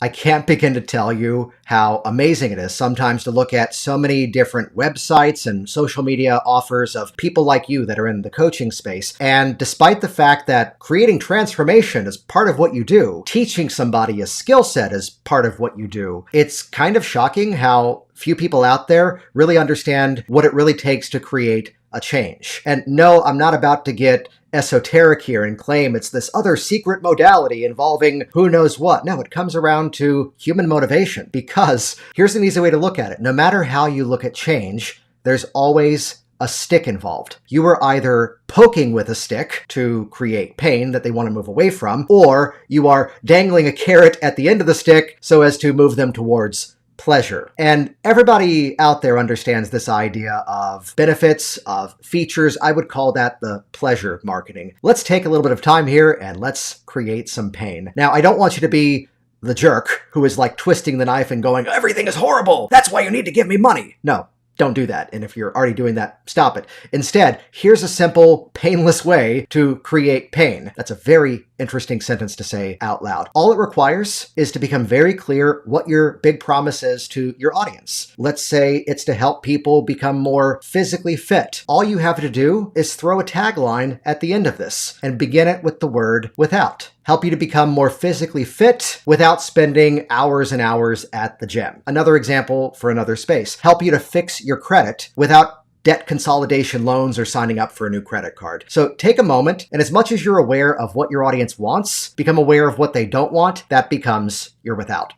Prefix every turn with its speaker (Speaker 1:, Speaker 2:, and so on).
Speaker 1: I can't begin to tell you how amazing it is sometimes to look at so many different websites and social media offers of people like you that are in the coaching space. And despite the fact that creating transformation is part of what you do, teaching somebody a skill set is part of what you do, it's kind of shocking how few people out there really understand what it really takes to create a change. And no, I'm not about to get esoteric here and claim it's this other secret modality involving who knows what. No, it comes around to human motivation, because here's an easy way to look at it. No matter how you look at change, there's always a stick involved. You are either poking with a stick to create pain that they want to move away from, or you are dangling a carrot at the end of the stick so as to move them towards pleasure. And everybody out there understands this idea of benefits, of features. I would call that the pleasure marketing. Let's take a little bit of time here and let's create some pain. Now, I don't want you to be the jerk who is like twisting the knife and going, everything is horrible. That's why you need to give me money. No. Don't do that. And if you're already doing that, stop it. Instead, here's a simple, painless way to create pain. That's a very interesting sentence to say out loud. All it requires is to become very clear what your big promise is to your audience. Let's say it's to help people become more physically fit. All you have to do is throw a tagline at the end of this and begin it with the word without. Help you to become more physically fit without spending hours and hours at the gym. Another example for another space. Help you to fix your credit without debt consolidation loans or signing up for a new credit card. So take a moment, and as much as you're aware of what your audience wants, become aware of what they don't want. That becomes your without.